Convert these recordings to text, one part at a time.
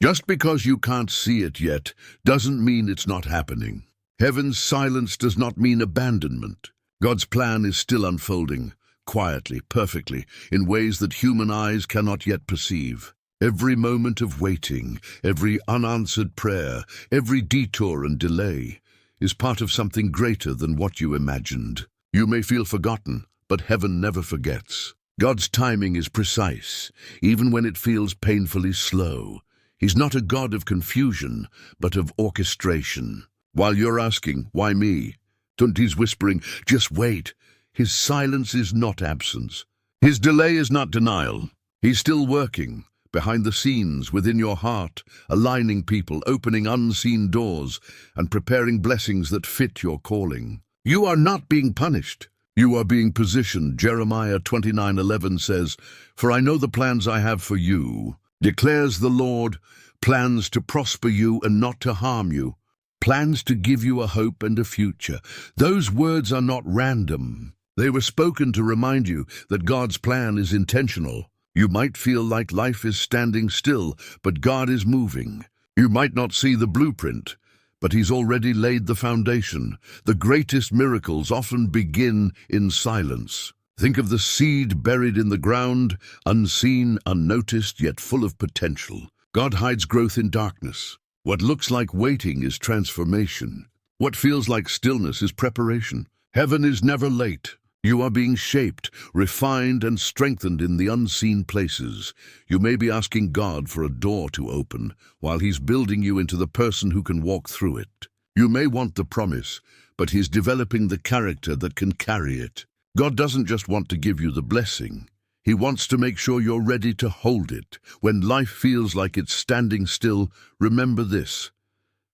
Just because you can't see it yet doesn't mean it's not happening. Heaven's silence does not mean abandonment. God's plan is still unfolding, quietly, perfectly, in ways that human eyes cannot yet perceive. Every moment of waiting, every unanswered prayer, every detour and delay is part of something greater than what you imagined. You may feel forgotten, but heaven never forgets. God's timing is precise, even when it feels painfully slow. He's not a God of confusion, but of orchestration. While you're asking, why me? Tunti's whispering, just wait. His silence is not absence. His delay is not denial. He's still working, behind the scenes, within your heart, aligning people, opening unseen doors, and preparing blessings that fit your calling. You are not being punished. You are being positioned. Jeremiah 29:11 says, "For I know the plans I have for you, declares the Lord, plans to prosper you and not to harm you, plans to give you a hope and a future." Those words are not random. They were spoken to remind you that God's plan is intentional. You might feel like life is standing still, but God is moving. You might not see the blueprint, but He's already laid the foundation. The greatest miracles often begin in silence. Think of the seed buried in the ground, unseen, unnoticed, yet full of potential. God hides growth in darkness. What looks like waiting is transformation. What feels like stillness is preparation. Heaven is never late. You are being shaped, refined, and strengthened in the unseen places. You may be asking God for a door to open, while He's building you into the person who can walk through it. You may want the promise, but He's developing the character that can carry it. God doesn't just want to give you the blessing. He wants to make sure you're ready to hold it. When life feels like it's standing still, remember this.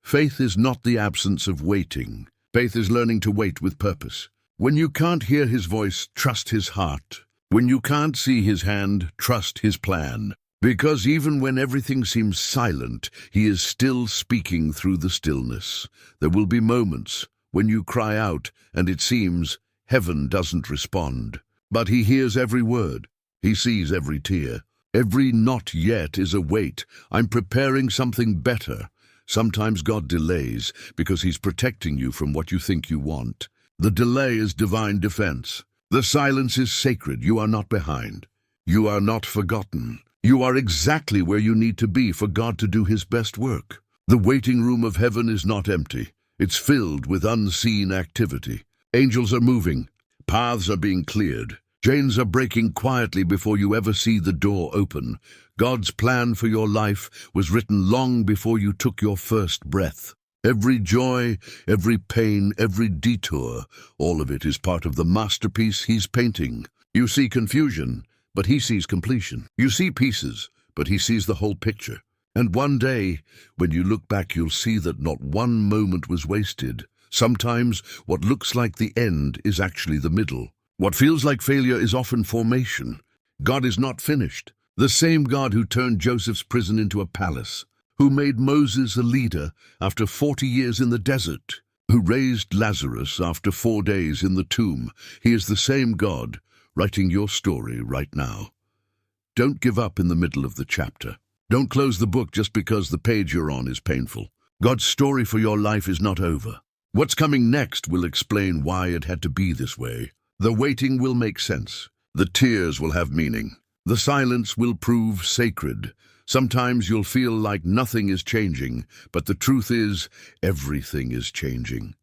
Faith is not the absence of waiting. Faith is learning to wait with purpose. When you can't hear His voice, trust His heart. When you can't see His hand, trust His plan. Because even when everything seems silent, He is still speaking through the stillness. There will be moments when you cry out and it seems heaven doesn't respond. But He hears every word. He sees every tear. Every not yet is a wait. I'm preparing something better. Sometimes God delays because He's protecting you from what you think you want. The delay is divine defense. The silence is sacred. You are not behind. You are not forgotten. You are exactly where you need to be for God to do His best work. The waiting room of heaven is not empty. It's filled with unseen activity. Angels are moving. Paths are being cleared. Chains are breaking quietly before you ever see the door open. God's plan for your life was written long before you took your first breath. Every joy, every pain, every detour, all of it is part of the masterpiece He's painting. You see confusion, but He sees completion. You see pieces, but He sees the whole picture. And one day, when you look back, you'll see that not one moment was wasted. Sometimes what looks like the end is actually the middle. What feels like failure is often formation. God is not finished. The same God who turned Joseph's prison into a palace, who made Moses a leader after 40 years in the desert, who raised Lazarus after 4 days in the tomb. He is the same God writing your story right now. Don't give up in the middle of the chapter. Don't close the book just because the page you're on is painful. God's story for your life is not over. What's coming next will explain why it had to be this way. The waiting will make sense. The tears will have meaning. The silence will prove sacred. Sometimes you'll feel like nothing is changing, but the truth is, everything is changing.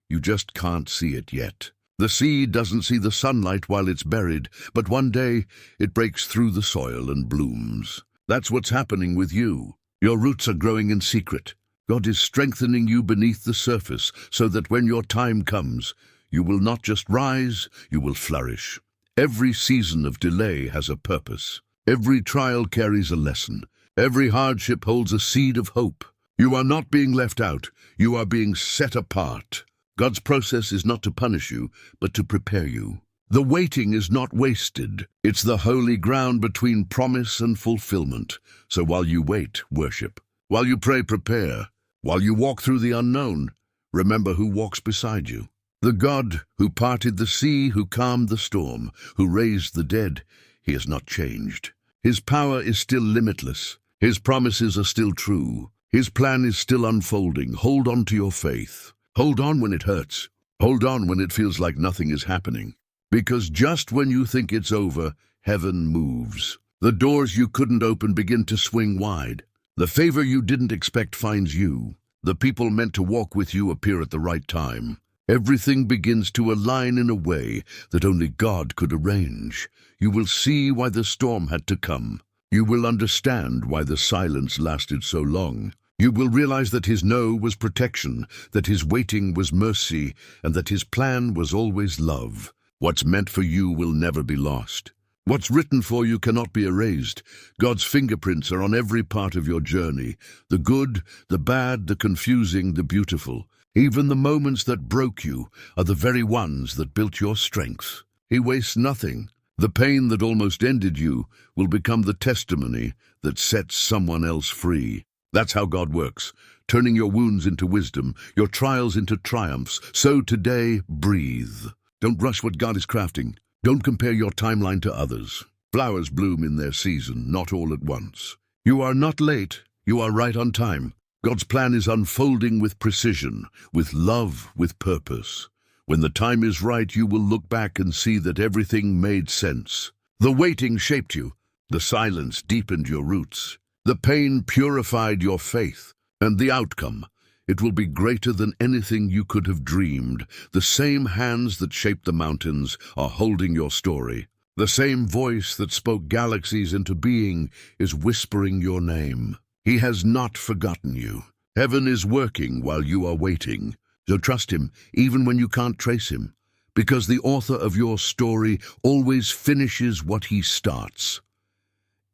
You just can't see it yet. The seed doesn't see the sunlight while it's buried, but one day it breaks through the soil and blooms. That's what's happening with you. Your roots are growing in secret. God is strengthening you beneath the surface so that when your time comes, you will not just rise, you will flourish. Every season of delay has a purpose. Every trial carries a lesson. Every hardship holds a seed of hope. You are not being left out. You are being set apart. God's process is not to punish you, but to prepare you. The waiting is not wasted. It's the holy ground between promise and fulfillment. So while you wait, worship. While you pray, prepare. While you walk through the unknown, remember who walks beside you. The God who parted the sea, who calmed the storm, who raised the dead, He has not changed. His power is still limitless. His promises are still true. His plan is still unfolding. Hold on to your faith. Hold on when it hurts. Hold on when it feels like nothing is happening. Because just when you think it's over, heaven moves. The doors you couldn't open begin to swing wide. The favor you didn't expect finds you. The people meant to walk with you appear at the right time. Everything begins to align in a way that only God could arrange. You will see why the storm had to come. You will understand why the silence lasted so long. You will realize that his no was protection, that his waiting was mercy, and that his plan was always love. What's meant for you will never be lost. What's written for you cannot be erased. God's fingerprints are on every part of your journey. The good, the bad, the confusing, the beautiful. Even the moments that broke you are the very ones that built your strength. He wastes nothing. The pain that almost ended you will become the testimony that sets someone else free. That's how God works, turning your wounds into wisdom, your trials into triumphs. So today, breathe. Don't rush what God is crafting. Don't compare your timeline to others. Flowers bloom in their season, not all at once. You are not late. You are right on time. God's plan is unfolding with precision, with love, with purpose. When the time is right, you will look back and see that everything made sense. The waiting shaped you. The silence deepened your roots. The pain purified your faith. And the outcome, it will be greater than anything you could have dreamed. The same hands that shaped the mountains are holding your story. The same voice that spoke galaxies into being is whispering your name. He has not forgotten you. Heaven is working while you are waiting. So trust him, even when you can't trace him, because the author of your story always finishes what he starts.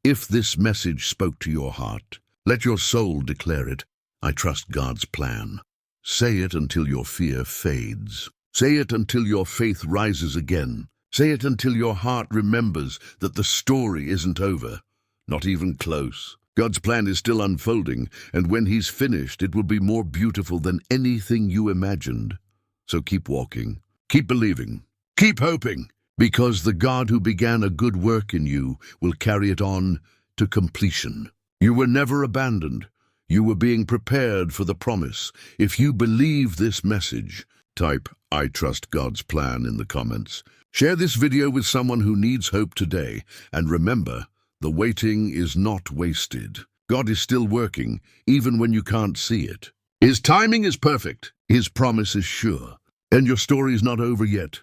If this message spoke to your heart, let your soul declare it. I trust God's plan. Say it until your fear fades. Say it until your faith rises again. Say it until your heart remembers that the story isn't over, not even close. God's plan is still unfolding, and when he's finished, it will be more beautiful than anything you imagined. So keep walking, keep believing, keep hoping, because the God who began a good work in you will carry it on to completion. You were never abandoned. You were being prepared for the promise. If you believe this message, type "I trust God's plan" in the comments. Share this video with someone who needs hope today, and remember, the waiting is not wasted. God is still working, even when you can't see it. His timing is perfect. His promise is sure. And your story is not over yet.